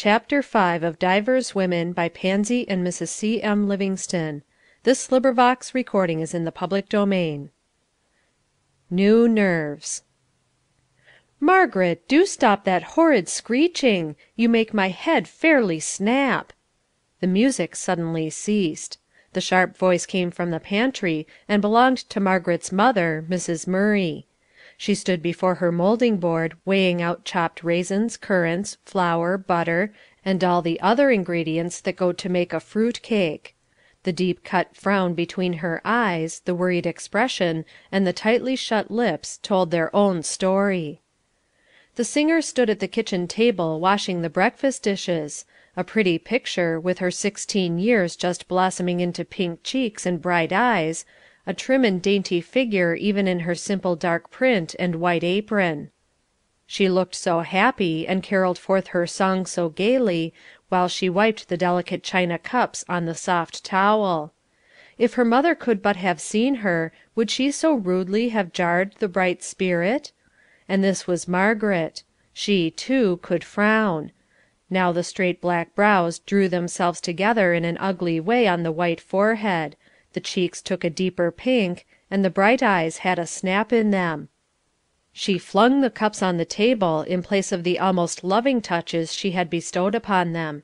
CHAPTER V of Divers Women by Pansy and Mrs. C. M. Livingston. New Nerves. "Margaret, do stop that horrid screeching. You make my head fairly snap." The music suddenly ceased. The sharp voice came from the pantry, and belonged to Margaret's mother, Mrs. Murray. She stood before her moulding board, weighing out chopped raisins, currants, flour, butter, and all the other ingredients that go to make a fruit cake. The deep cut frown between her eyes, the worried expression, and the tightly shut lips told their own story. The singer stood at the kitchen table washing the breakfast dishes, a pretty picture, with her 16 years just blossoming into pink cheeks and bright eyes, a trim and dainty figure even in her simple dark print and white apron. She looked so happy, and caroled forth her song so gaily, while she wiped the delicate china cups on the soft towel. If her mother could but have seen her, would she so rudely have jarred the bright spirit? And this was Margaret. She, too, could frown. Now the straight black brows drew themselves together in an ugly way on the white forehead, the cheeks took a deeper pink, and the bright eyes had a snap in them. She flung the cups on the table in place of the almost loving touches she had bestowed upon them.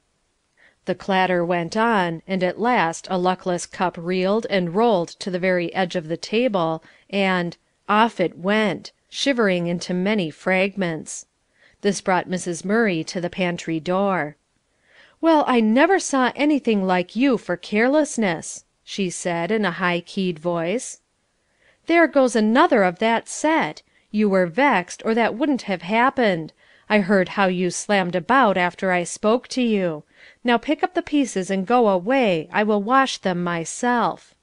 The clatter went on, and at last a luckless cup reeled and rolled to the very edge of the table, and off it went, shivering into many fragments. This brought Mrs. Murray to the pantry door. "Well, I never saw anything like you for carelessness," she said in a high-keyed voice. "There goes another of that set. You were vexed, or that wouldn't have happened. I heard how you slammed about after I spoke to you. Now pick up the pieces and go away. I will wash them myself."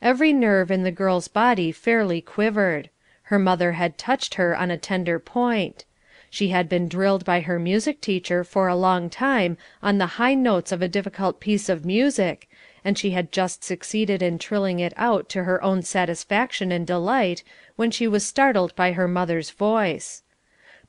Every nerve in the girl's body fairly quivered. Her mother had touched her on a tender point. She had been drilled by her music teacher for a long time on the high notes of a difficult piece of music, and she had just succeeded in trilling it out to her own satisfaction and delight, when she was startled by her mother's voice.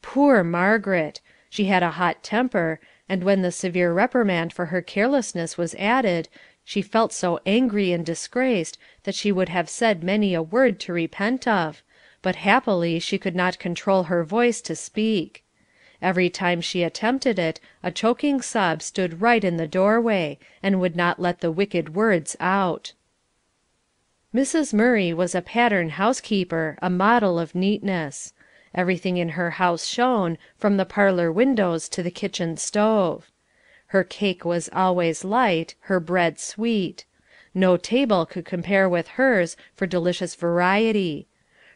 Poor Margaret! She had a hot temper, and when the severe reprimand for her carelessness was added, she felt so angry and disgraced that she would have said many a word to repent of, but happily she could not control her voice to speak. Every time she attempted it, a choking sob stood right in the doorway, and would not let the wicked words out. Mrs. Murray was a pattern housekeeper, a model of neatness. Everything in her house shone, from the parlour windows to the kitchen stove. Her cake was always light, her bread sweet. No table could compare with hers for delicious variety.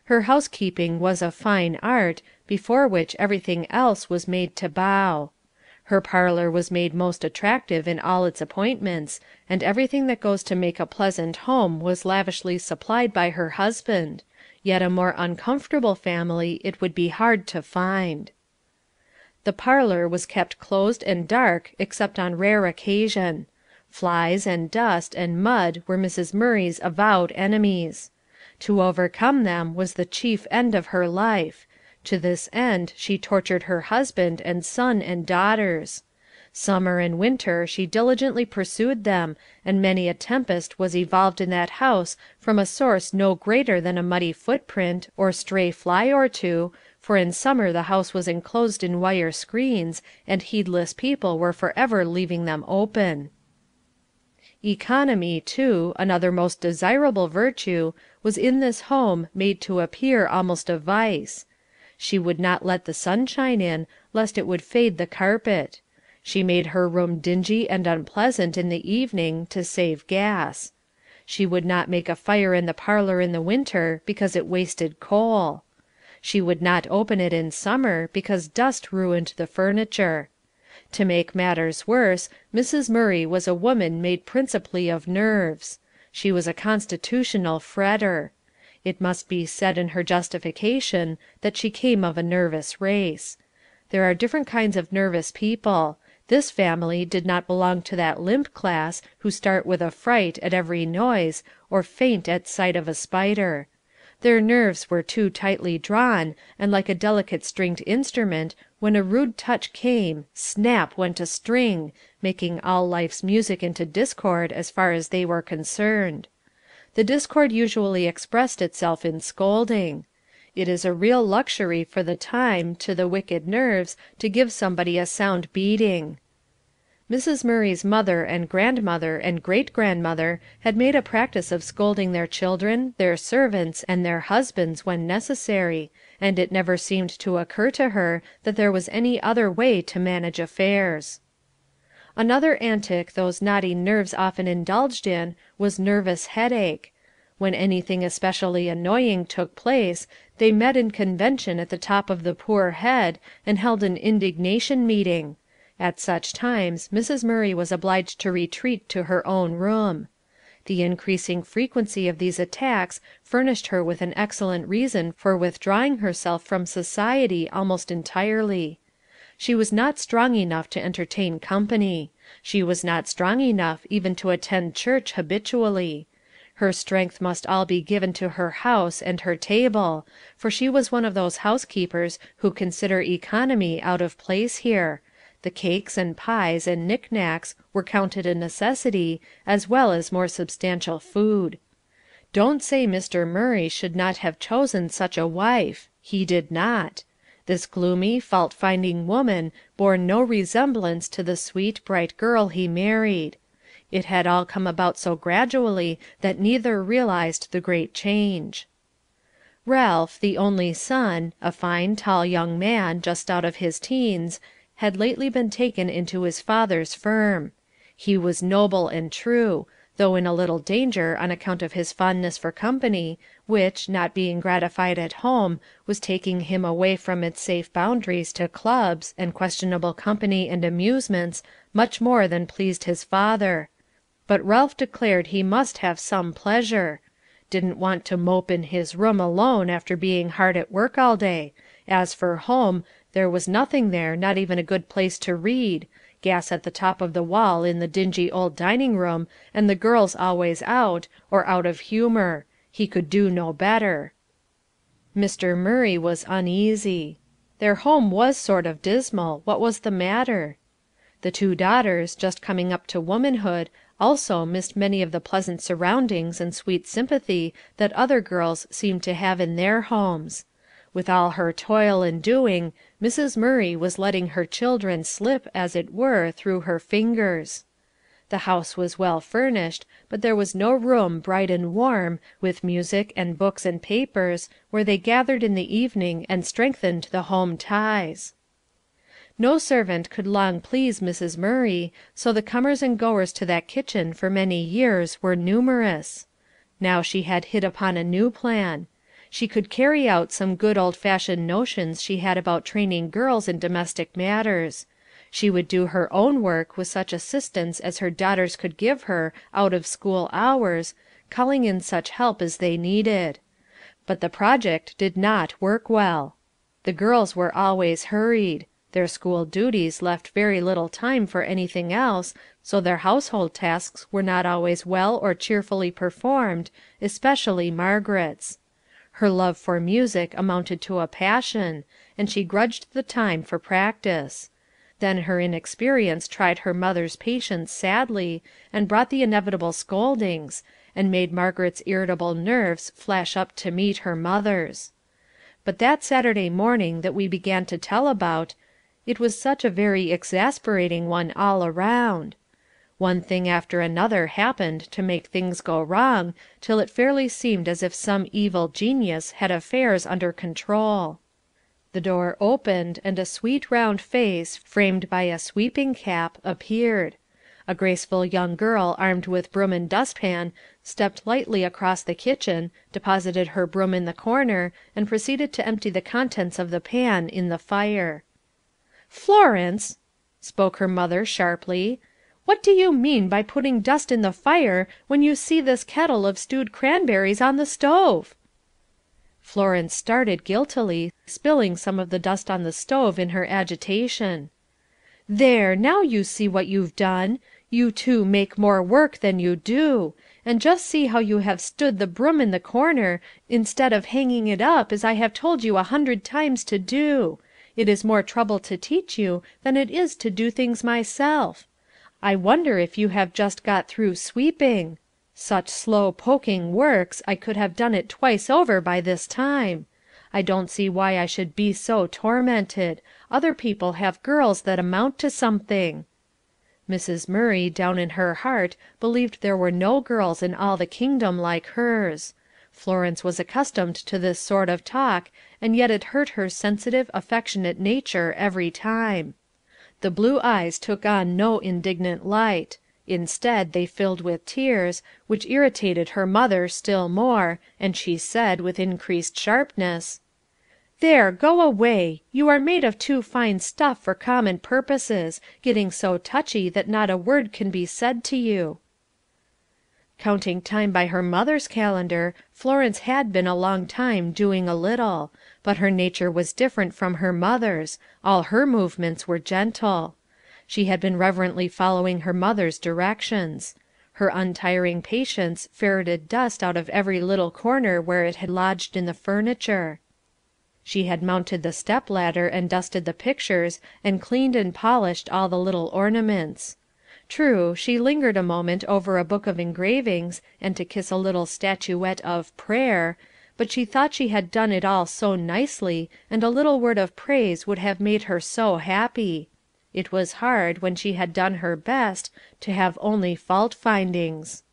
Her housekeeping was a fine art, before which everything else was made to bow. Her parlour was made most attractive in all its appointments, and everything that goes to make a pleasant home was lavishly supplied by her husband, yet a more uncomfortable family it would be hard to find. The parlour was kept closed and dark except on rare occasion. Flies, and dust, and mud were Mrs. Murray's avowed enemies. To overcome them was the chief end of her life. To this end she tortured her husband, and son, and daughters. Summer and winter she diligently pursued them, and many a tempest was evolved in that house from a source no greater than a muddy footprint, or stray fly or two, for in summer the house was enclosed in wire screens, and heedless people were for ever leaving them open. Economy, too, another most desirable virtue, was in this home made to appear almost a vice. She would not let the sunshine in, lest it would fade the carpet. She made her room dingy and unpleasant in the evening, to save gas. She would not make a fire in the parlour in the winter, because it wasted coal. She would not open it in summer, because dust ruined the furniture. To make matters worse, Mrs. Murray was a woman made principally of nerves. She was a constitutional fretter. It must be said in her justification that she came of a nervous race. There are different kinds of nervous people. This family did not belong to that limp class who start with a fright at every noise, or faint at sight of a spider. Their nerves were too tightly drawn, and like a delicate stringed instrument When a rude touch came, snap went a string, making all life's music into discord as far as they were concerned. The discord usually expressed itself in scolding. It is a real luxury for the time to the wicked nerves to give somebody a sound beating. Mrs. Murray's mother and grandmother and great grandmother had made a practice of scolding their children, their servants, and their husbands when necessary, and it never seemed to occur to her that there was any other way to manage affairs. Another antic those naughty nerves often indulged in was nervous headache. When anything especially annoying took place, they met in convention at the top of the poor head, and held an indignation meeting. At such times Mrs. Murray was obliged to retreat to her own room. The increasing frequency of these attacks furnished her with an excellent reason for withdrawing herself from society almost entirely. She was not strong enough to entertain company. She was not strong enough even to attend church habitually. Her strength must all be given to her house and her table, for she was one of those housekeepers who consider economy out of place here. The cakes and pies and knick-knacks were counted a necessity, as well as more substantial food. Don't say Mr. Murray should not have chosen such a wife. He did not. This gloomy, fault-finding woman bore no resemblance to the sweet, bright girl he married. It had all come about so gradually that neither realized the great change. Ralph, the only son, a fine, tall young man, just out of his teens, had lately been taken into his father's firm. He was noble and true, though in a little danger on account of his fondness for company, which, not being gratified at home, was taking him away from its safe boundaries to clubs, and questionable company and amusements, much more than pleased his father. But Ralph declared he must have some pleasure. Didn't want to mope in his room alone after being hard at work all day. As for home, there was nothing there, not even a good place to read, gas at the top of the wall in the dingy old dining room, and the girls always out, or out of humour. He could do no better. Mr. Murray was uneasy. Their home was sort of dismal. What was the matter? The two daughters, just coming up to womanhood, also missed many of the pleasant surroundings and sweet sympathy that other girls seemed to have in their homes. With all her toil and doing, Mrs. Murray was letting her children slip, as it were, through her fingers. The house was well furnished, but there was no room bright and warm, with music and books and papers, where they gathered in the evening and strengthened the home ties. No servant could long please Mrs. Murray, so the comers and goers to that kitchen for many years were numerous. Now she had hit upon a new plan. She could carry out some good old-fashioned notions she had about training girls in domestic matters. She would do her own work with such assistance as her daughters could give her out of school hours, calling in such help as they needed. But the project did not work well. The girls were always hurried. Their school duties left very little time for anything else, so their household tasks were not always well or cheerfully performed, especially Margaret's. Her love for music amounted to a passion, and she grudged the time for practice. Then her inexperience tried her mother's patience sadly, and brought the inevitable scoldings, and made Margaret's irritable nerves flash up to meet her mother's. But that Saturday morning that we began to tell about, it was such a very exasperating one all around. One thing after another happened to make things go wrong, till it fairly seemed as if some evil genius had affairs under control. The door opened, and a sweet round face, framed by a sweeping cap, appeared. A graceful young girl armed with broom and dustpan stepped lightly across the kitchen, deposited her broom in the corner, and proceeded to empty the contents of the pan in the fire. "Florence," spoke her mother sharply, "what do you mean by putting dust in the fire when you see this kettle of stewed cranberries on the stove?" Florence started guiltily, spilling some of the dust on the stove in her agitation. "There, now you see what you've done. You two make more work than you do. And just see how you have stood the broom in the corner, instead of hanging it up as I have told you 100 times to do. It is more trouble to teach you than it is to do things myself. I wonder if you have just got through sweeping. Such slow poking works, I could have done it twice over by this time. I don't see why I should be so tormented. Other people have girls that amount to something." Mrs. Murray down in her heart believed there were no girls in all the kingdom like hers. Florence was accustomed to this sort of talk, and yet it hurt her sensitive, affectionate nature every time. The blue eyes took on no indignant light; instead they filled with tears, which irritated her mother still more, and she said, with increased sharpness, "There, go away. You are made of too fine stuff for common purposes, getting so touchy that not a word can be said to you." Counting time by her mother's calendar, Florence had been a long time doing a little, but her nature was different from her mother's, all her movements were gentle. She had been reverently following her mother's directions. Her untiring patience ferreted dust out of every little corner where it had lodged in the furniture. She had mounted the step ladder and dusted the pictures and cleaned and polished all the little ornaments. True, she lingered a moment over a book of engravings, and to kiss a little statuette of "Prayer," but she thought she had done it all so nicely, and a little word of praise would have made her so happy. It was hard, when she had done her best, to have only fault findings.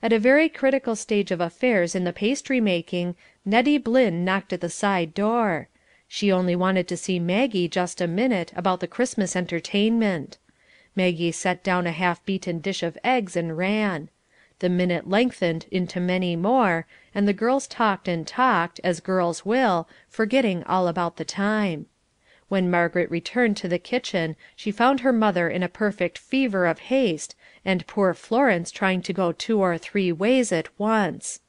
At a very critical stage of affairs in the pastry making, Nettie Blynn knocked at the side door. She only wanted to see Maggie just a minute about the Christmas entertainment. Maggie set down a half beaten dish of eggs and ran. The minute lengthened into many more, and the girls talked and talked, as girls will, forgetting all about the time. When Margaret returned to the kitchen she found her mother in a perfect fever of haste, and poor Florence trying to go 2 or 3 ways at once.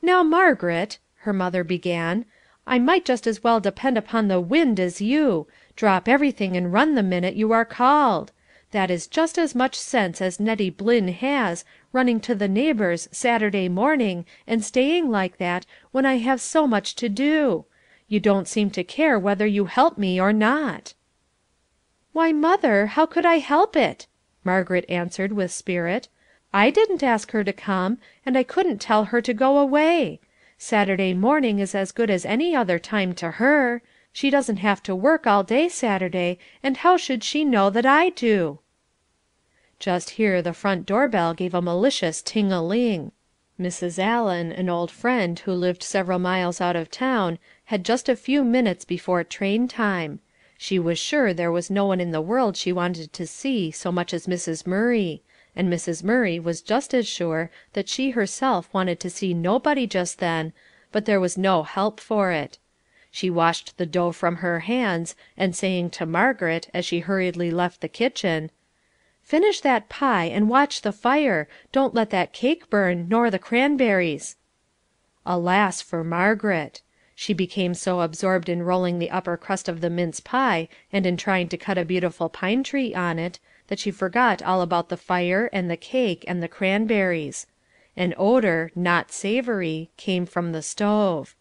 "Now, Margaret," her mother began, "I might just as well depend upon the wind as you. Drop everything and run the minute you are called. That is just as much sense as Nettie Blynn has, running to the neighbours Saturday morning, and staying like that, when I have so much to do. You don't seem to care whether you help me or not." "Why, mother, how could I help it?" Margaret answered with spirit. "I didn't ask her to come, and I couldn't tell her to go away. Saturday morning is as good as any other time to her. She doesn't have to work all day Saturday, and how should she know that I do?" Just here the front door bell gave a malicious ting-a-ling. Mrs. Allen, an old friend who lived several miles out of town, had just a few minutes before train time. She was sure there was no one in the world she wanted to see so much as Mrs. Murray, and Mrs. Murray was just as sure that she herself wanted to see nobody just then, but there was no help for it. She washed the dough from her hands, and saying to Margaret, as she hurriedly left the kitchen, "Finish that pie, and watch the fire. Don't let that cake burn, nor the cranberries." Alas for Margaret! She became so absorbed in rolling the upper crust of the mince pie, and in trying to cut a beautiful pine tree on it, that she forgot all about the fire, and the cake, and the cranberries. An odour, not savoury, came from the stove.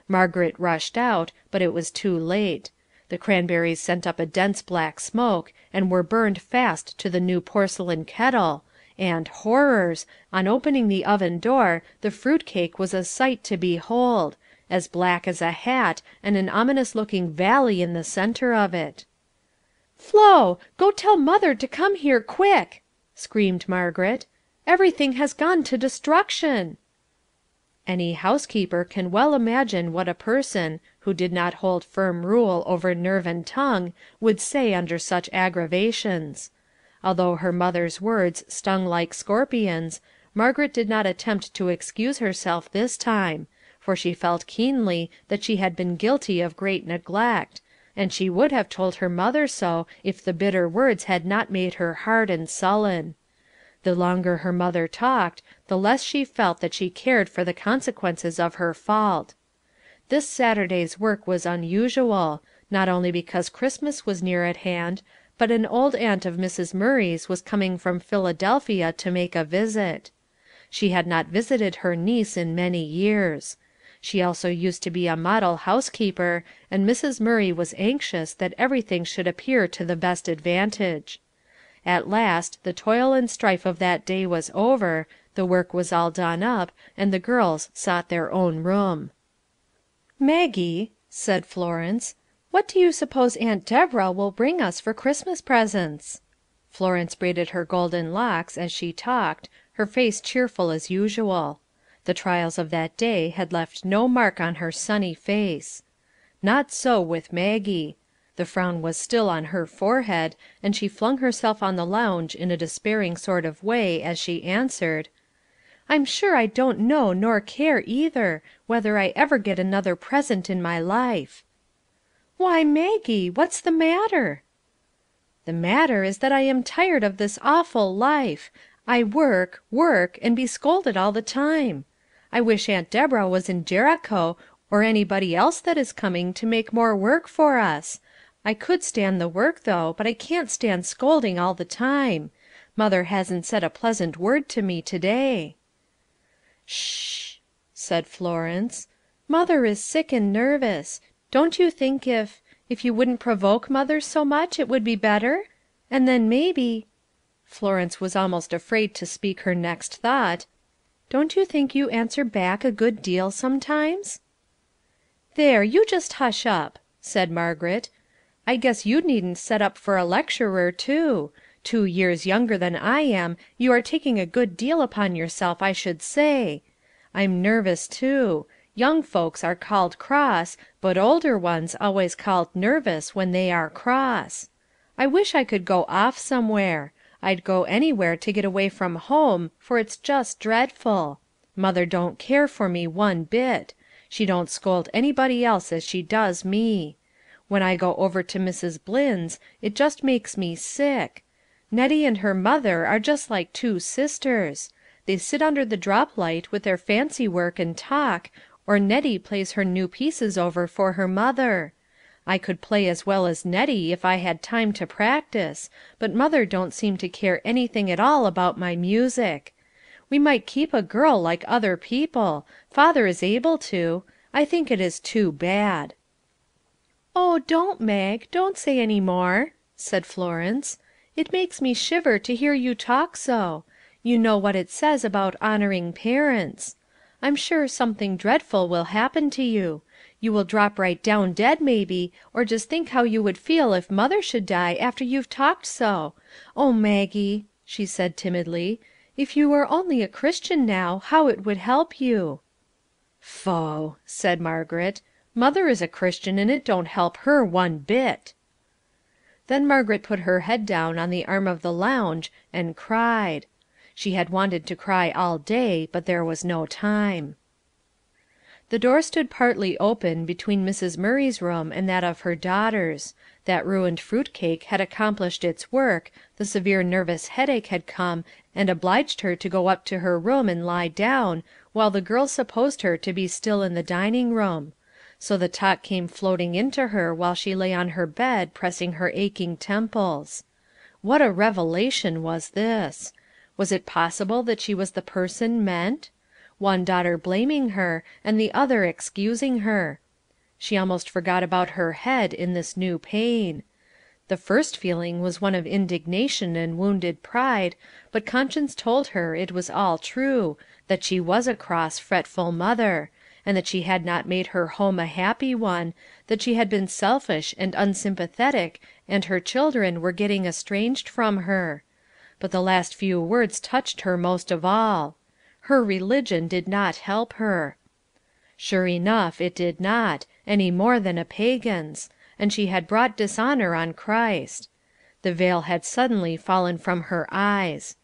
Margaret rushed out, but it was too late. The cranberries sent up a dense black smoke, and were burned fast to the new porcelain kettle, and, horrors! on opening the oven door the fruit cake was a sight to behold, as black as a hat, and an ominous looking valley in the centre of it. "Flo, go tell mother to come here quick!" screamed Margaret. "Everything has gone to destruction!" Any housekeeper can well imagine what a person, who did not hold firm rule over nerve and tongue, would say under such aggravations. Although her mother's words stung like scorpions, Margaret did not attempt to excuse herself this time, for she felt keenly that she had been guilty of great neglect, and she would have told her mother so if the bitter words had not made her hard and sullen. The longer her mother talked, the less she felt that she cared for the consequences of her fault. This Saturday's work was unusual, not only because Christmas was near at hand, but an old aunt of Mrs. Murray's was coming from Philadelphia to make a visit. She had not visited her niece in many years. She also used to be a model housekeeper, and Mrs. Murray was anxious that everything should appear to the best advantage. At last the toil and strife of that day was over, the work was all done up, and the girls sought their own room. "Maggie," said Florence, "what do you suppose Aunt Deborah will bring us for Christmas presents?" Florence braided her golden locks as she talked, her face cheerful as usual. The trials of that day had left no mark on her sunny face. Not so with Maggie. The frown was still on her forehead, and she flung herself on the lounge in a despairing sort of way as she answered, "I'm sure I don't know nor care either, whether I ever get another present in my life." "Why, Maggie, what's the matter?" "The matter is that I am tired of this awful life. I work, work, and be scolded all the time. I wish Aunt Deborah was in Jericho, or anybody else that is coming, to make more work for us. I could stand the work, though, but I can't stand scolding all the time. Mother hasn't said a pleasant word to me to day." "Sh!" said Florence. "Mother is sick and nervous. Don't you think if you wouldn't provoke mother so much it would be better? And then maybe" Florence was almost afraid to speak her next thought, "don't you think you answer back a good deal sometimes?" "There, you just hush up," said Margaret. "I guess you needn't set up for a lecturer, too. 2 years younger than I am, you are taking a good deal upon yourself, I should say. I'm nervous, too. Young folks are called cross, but older ones always called nervous when they are cross. I wish I could go off somewhere. I'd go anywhere to get away from home, for it's just dreadful. Mother don't care for me one bit. She don't scold anybody else as she does me. When I go over to Mrs. Blynn's, it just makes me sick. Nettie and her mother are just like two sisters. They sit under the drop light with their fancy work and talk, or Nettie plays her new pieces over for her mother. I could play as well as Nettie if I had time to practice, but mother don't seem to care anything at all about my music. We might keep a girl like other people. Father is able to. I think it is too bad." "Oh, don't, Mag, don't say any more," said Florence. "It makes me shiver to hear you talk so. You know what it says about honouring parents. I'm sure something dreadful will happen to you. You will drop right down dead, maybe, or just think how you would feel if mother should die after you've talked so. Oh, Maggie," she said timidly, "if you were only a Christian now, how it would help you." "Pho!" said Margaret. "Mother is a Christian, and it don't help her one bit." Then Margaret put her head down on the arm of the lounge and cried. She had wanted to cry all day, but there was no time. The door stood partly open between Mrs. Murray's room and that of her daughters. That ruined fruit cake had accomplished its work, the severe nervous headache had come and obliged her to go up to her room and lie down, while the girls supposed her to be still in the dining room. So the talk came floating into her while she lay on her bed pressing her aching temples. What a revelation was this! Was it possible that she was the person meant? One daughter blaming her, and the other excusing her. She almost forgot about her head in this new pain. The first feeling was one of indignation and wounded pride, but conscience told her it was all true, that she was a cross, fretful mother, and that she had not made her home a happy one, that she had been selfish and unsympathetic, and her children were getting estranged from her. But the last few words touched her most of all. Her religion did not help her. Sure enough it did not, any more than a pagan's, and she had brought dishonour on Christ. The veil had suddenly fallen from her eyes.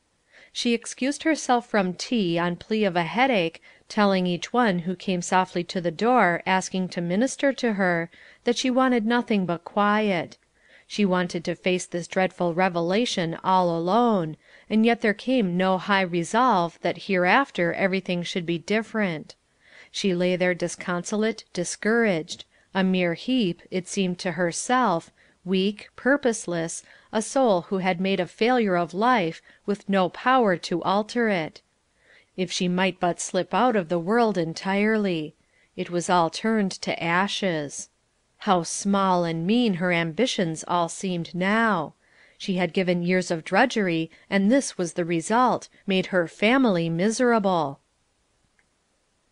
She excused herself from tea on plea of a headache, telling each one who came softly to the door asking to minister to her, that she wanted nothing but quiet. She wanted to face this dreadful revelation all alone, and yet there came no high resolve that hereafter everything should be different. She lay there disconsolate, discouraged, a mere heap, it seemed to herself, weak, purposeless, a soul who had made a failure of life, with no power to alter it. If she might but slip out of the world entirely. It was all turned to ashes. How small and mean her ambitions all seemed now. She had given years of drudgery, and this was the result, made her family miserable.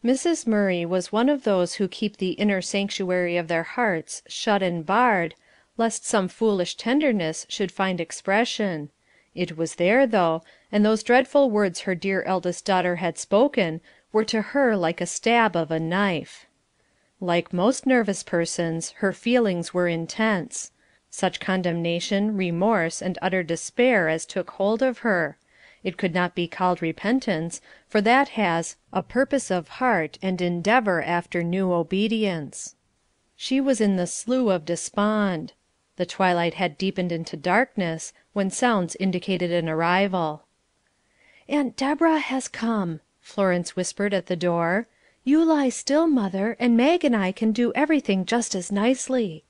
Mrs. Murray was one of those who keep the inner sanctuary of their hearts shut and barred, lest some foolish tenderness should find expression. It was there, though, and those dreadful words her dear eldest daughter had spoken were to her like a stab of a knife. Like most nervous persons, her feelings were intense. Such condemnation, remorse, and utter despair as took hold of her. It could not be called repentance, for that has "a purpose of heart, and endeavour after new obedience." She was in the slough of despond. The twilight had deepened into darkness, when sounds indicated an arrival. "Aunt Deborah has come," Florence whispered at the door. "You lie still, mother, and Mag and I can do everything just as nicely."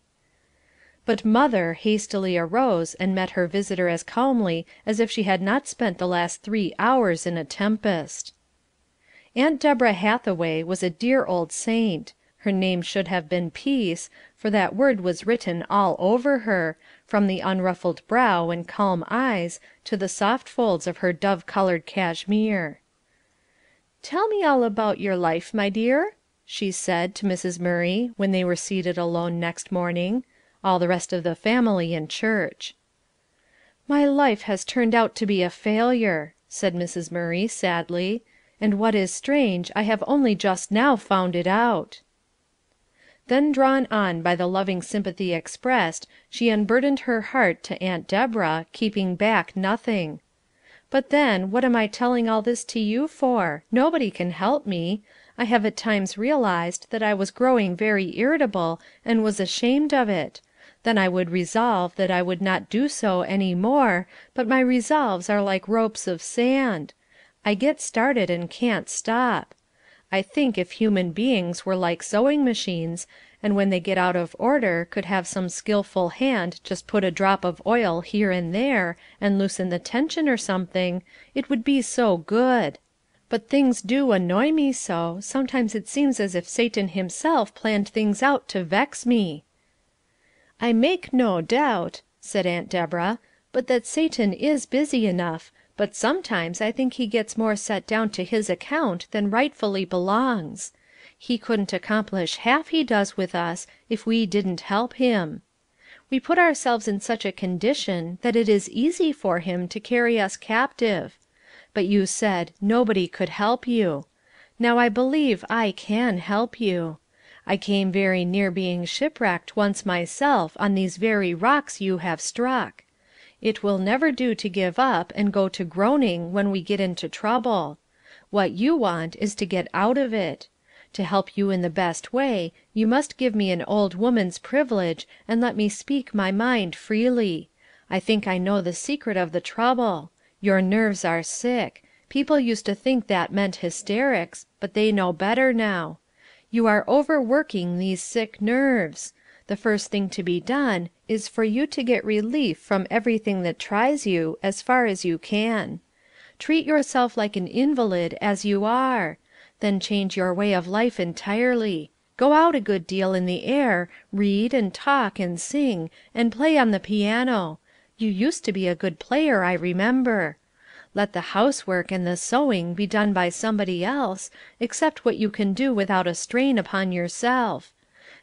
But "mother" hastily arose and met her visitor as calmly as if she had not spent the last 3 hours in a tempest. Aunt Deborah Hathaway was a dear old saint. Her name should have been Peace, for that word was written all over her, from the unruffled brow and calm eyes to the soft folds of her dove-coloured cashmere. "Tell me all about your life, my dear," she said to Mrs. Murray when they were seated alone next morning, all the rest of the family in church. "My life has turned out to be a failure," said Mrs. Murray sadly, "and what is strange, I have only just now found it out." Then drawn on by the loving sympathy expressed, she unburdened her heart to Aunt Deborah, keeping back nothing. "But then, what am I telling all this to you for? Nobody can help me. I have at times realized that I was growing very irritable, and was ashamed of it. Then I would resolve that I would not do so any more, but my resolves are like ropes of sand. I get started and can't stop. I think if human beings were like sewing machines, and when they get out of order could have some skilful hand just put a drop of oil here and there, and loosen the tension or something, it would be so good. But things do annoy me so, sometimes it seems as if Satan himself planned things out to vex me." "I make no doubt," said Aunt Deborah, "but that Satan is busy enough, but sometimes I think he gets more set down to his account than rightfully belongs. He couldn't accomplish half he does with us if we didn't help him. We put ourselves in such a condition that it is easy for him to carry us captive. But you said 'nobody could help you.' Now I believe I can help you. I came very near being shipwrecked once myself on these very rocks you have struck. It will never do to give up and go to groaning when we get into trouble. What you want is to get out of it. To help you in the best way, you must give me an old woman's privilege and let me speak my mind freely. I think I know the secret of the trouble. Your nerves are sick. People used to think that meant hysterics, but they know better now. You are overworking these sick nerves. The first thing to be done is for you to get relief from everything that tries you, as far as you can. Treat yourself like an invalid, as you are. Then change your way of life entirely. Go out a good deal in the air, read and talk and sing, and play on the piano. You used to be a good player, I remember. Let the housework and the sewing be done by somebody else, except what you can do without a strain upon yourself.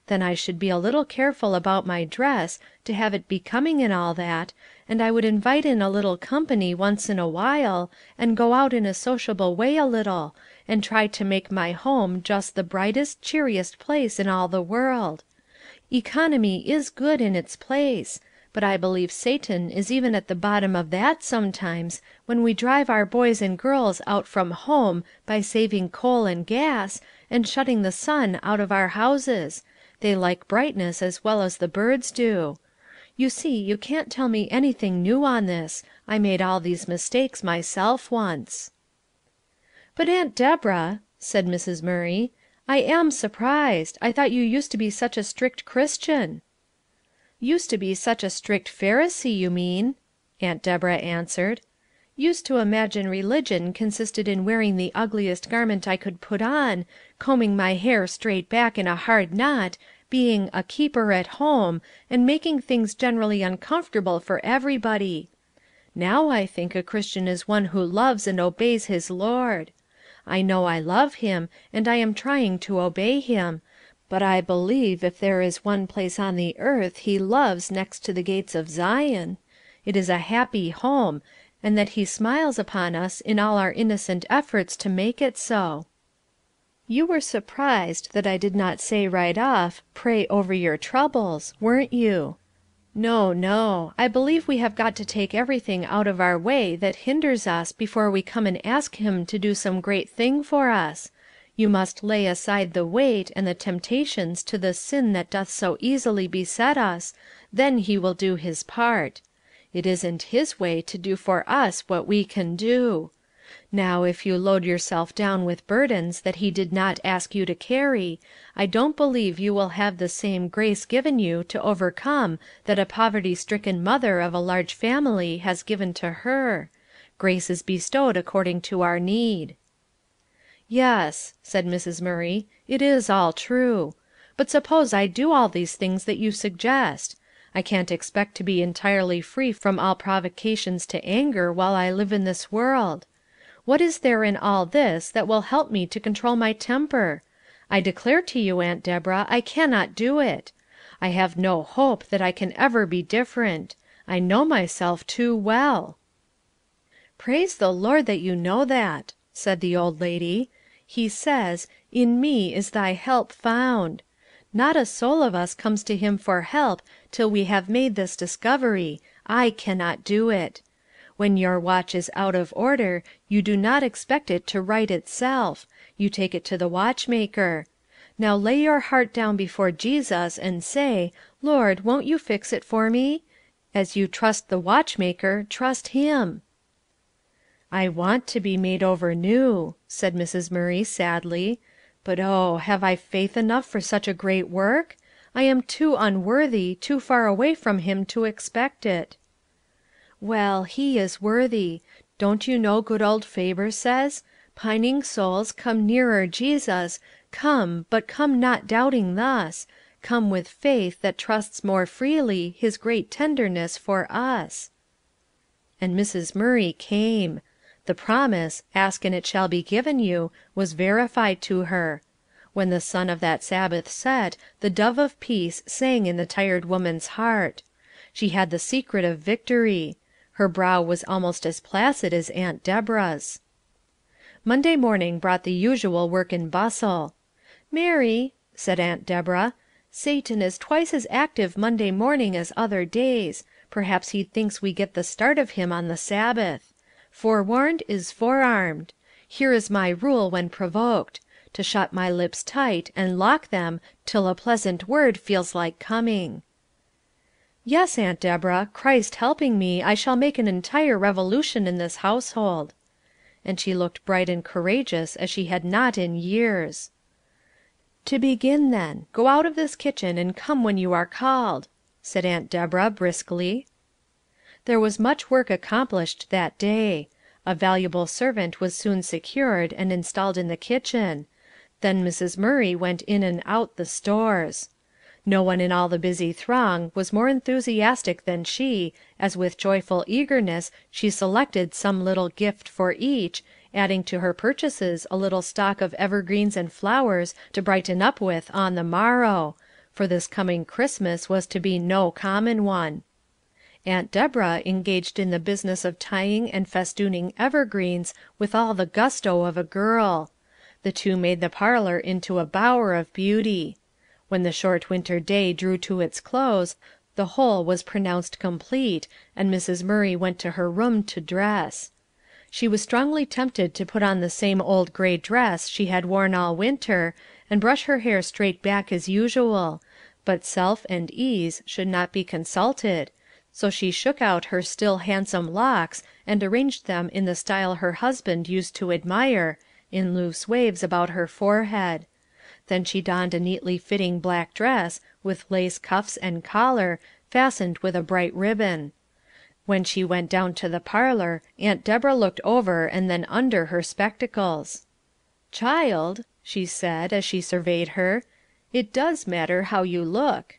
Then I should be a little careful about my dress, to have it becoming and all that, and I would invite in a little company once in a while, and go out in a sociable way a little, and try to make my home just the brightest, cheeriest place in all the world. Economy is good in its place, but I believe Satan is even at the bottom of that sometimes, when we drive our boys and girls out from home by saving coal and gas, and shutting the sun out of our houses. They like brightness as well as the birds do. You see you can't tell me anything new on this. I made all these mistakes myself once." "But Aunt Deborah," said Mrs. Murray, "I am surprised. I thought you used to be such a strict Christian." "Used to be such a strict Pharisee, you mean," Aunt Deborah answered. used to imagine religion consisted in wearing the ugliest garment I could put on, combing my hair straight back in a hard knot, being a 'keeper at home,' and making things generally uncomfortable for everybody. Now I think a Christian is one who loves and obeys his Lord. I know I love Him, and I am trying to obey Him, but I believe if there is one place on the earth He loves next to the gates of Zion, it is a happy home, and that He smiles upon us in all our innocent efforts to make it so. You were surprised that I did not say right off, 'Pray over your troubles,' weren't you? No, no. I believe we have got to take everything out of our way that hinders us before we come and ask Him to do some great thing for us. You must lay aside the weight, and the temptations to the sin that doth so easily beset us, then He will do His part. It isn't His way to do for us what we can do. Now if you load yourself down with burdens that He did not ask you to carry, I don't believe you will have the same grace given you to overcome that a poverty-stricken mother of a large family has given to her. Grace is bestowed according to our need." "Yes," said Mrs. Murray, "it is all true. But suppose I do all these things that you suggest. I can't expect to be entirely free from all provocations to anger while I live in this world. What is there in all this that will help me to control my temper? I declare to you, Aunt Deborah, I cannot do it. I have no hope that I can ever be different. I know myself too well." "Praise the Lord that you know that," said the old lady. "He says, 'In me is thy help found.' Not a soul of us comes to Him for help till we have made this discovery, 'I cannot do it.' When your watch is out of order, you do not expect it to right itself, you take it to the watchmaker. Now lay your heart down before Jesus and say, 'Lord, won't you fix it for me?' As you trust the watchmaker, trust Him." "I want to be made over new," said Mrs. Murray sadly, "but oh, have I faith enough for such a great work? I am too unworthy, too far away from Him to expect it." "Well, He is worthy. Don't you know good old Faber says, 'Pining souls, come nearer Jesus, come, but come not doubting thus, come with faith that trusts more freely His great tenderness for us.'" And Mrs. Murray came. The promise, "Ask and it shall be given you," was verified to her. When the sun of that Sabbath set, the dove of peace sang in the tired woman's heart. She had the secret of victory. Her brow was almost as placid as Aunt Deborah's. Monday morning brought the usual work and bustle. "Mary," said Aunt Deborah, "Satan is twice as active Monday morning as other days. Perhaps he thinks we get the start of him on the Sabbath. 'Forewarned is forearmed.' Here is my rule when provoked: to shut my lips tight and lock them till a pleasant word feels like coming." "Yes, Aunt Deborah, Christ helping me, I shall make an entire revolution in this household." And she looked bright and courageous as she had not in years. "To begin, then, go out of this kitchen and come when you are called," said Aunt Deborah briskly. There was much work accomplished that day. A valuable servant was soon secured and installed in the kitchen. Then Mrs. Murray went in and out the stores. No one in all the busy throng was more enthusiastic than she, as with joyful eagerness she selected some little gift for each, adding to her purchases a little stock of evergreens and flowers to brighten up with on the morrow, for this coming Christmas was to be no common one. Aunt Deborah engaged in the business of tying and festooning evergreens with all the gusto of a girl. The two made the parlour into a bower of beauty. When the short winter day drew to its close, the whole was pronounced complete, and Mrs. Murray went to her room to dress. She was strongly tempted to put on the same old grey dress she had worn all winter, and brush her hair straight back as usual, but self and ease should not be consulted, so she shook out her still handsome locks and arranged them in the style her husband used to admire, in loose waves about her forehead. Then she donned a neatly fitting black dress, with lace cuffs and collar, fastened with a bright ribbon. When she went down to the parlour, Aunt Deborah looked over and then under her spectacles. "Child," she said, as she surveyed her, "it does matter how you look."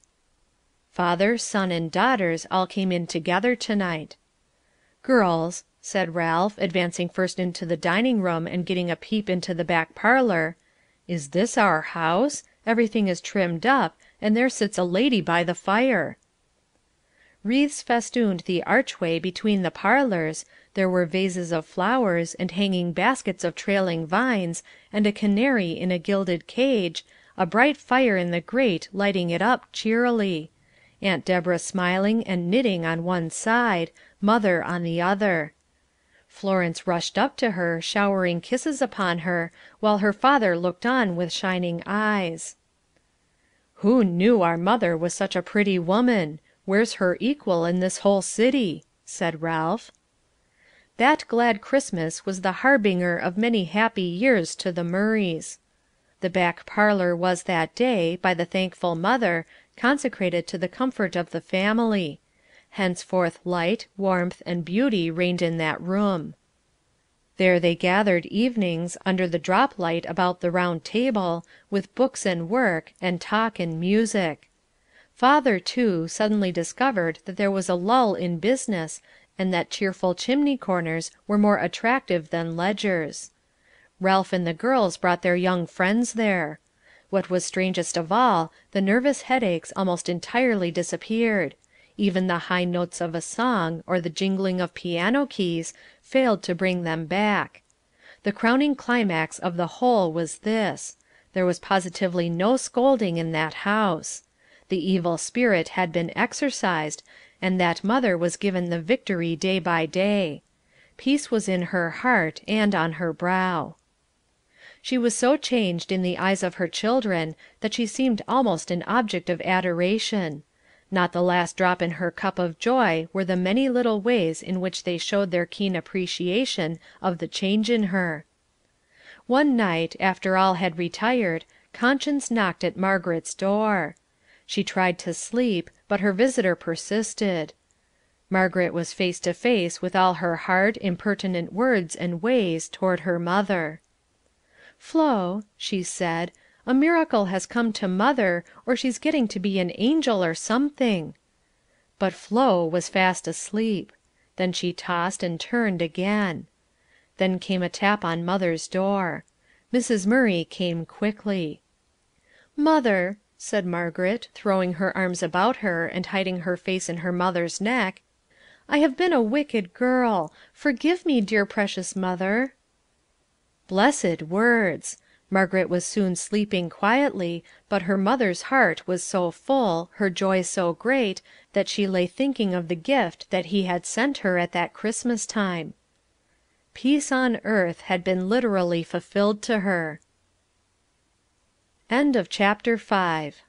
Father, son, and daughters all came in together to night. "Girls," said Ralph, advancing first into the dining room and getting a peep into the back parlour, "is this our house? Everything is trimmed up, and there sits a lady by the fire." Wreaths festooned the archway between the parlours, there were vases of flowers, and hanging baskets of trailing vines, and a canary in a gilded cage, a bright fire in the grate lighting it up cheerily; Aunt Deborah smiling and knitting on one side, mother on the other. Florence rushed up to her, showering kisses upon her, while her father looked on with shining eyes. "Who knew our mother was such a pretty woman? Where's her equal in this whole city?" said Ralph. That glad Christmas was the harbinger of many happy years to the Murrays. The back parlour was that day, by the thankful mother, consecrated to the comfort of the family. Henceforth light, warmth, and beauty reigned in that room. There they gathered evenings, under the drop light about the round table, with books and work, and talk and music. Father, too, suddenly discovered that there was a lull in business, and that cheerful chimney corners were more attractive than ledgers. Ralph and the girls brought their young friends there. What was strangest of all, the nervous headaches almost entirely disappeared; even the high notes of a song, or the jingling of piano keys, failed to bring them back. The crowning climax of the whole was this: there was positively no scolding in that house. The evil spirit had been exorcised, and that mother was given the victory day by day. Peace was in her heart and on her brow. She was so changed in the eyes of her children that she seemed almost an object of adoration. Not the last drop in her cup of joy were the many little ways in which they showed their keen appreciation of the change in her. One night, after all had retired, conscience knocked at Margaret's door. She tried to sleep, but her visitor persisted. Margaret was face to face with all her hard, impertinent words and ways toward her mother. "Flo," she said, "a miracle has come to mother, or she's getting to be an angel or something." But Flo was fast asleep. Then she tossed and turned again. Then came a tap on mother's door. Mrs. Murray came quickly. "Mother," said Margaret, throwing her arms about her and hiding her face in her mother's neck, "I have been a wicked girl. Forgive me, dear precious mother." Blessed words! Margaret was soon sleeping quietly, but her mother's heart was so full, her joy so great, that she lay thinking of the gift that he had sent her at that Christmas time. Peace on earth had been literally fulfilled to her. Chapter 6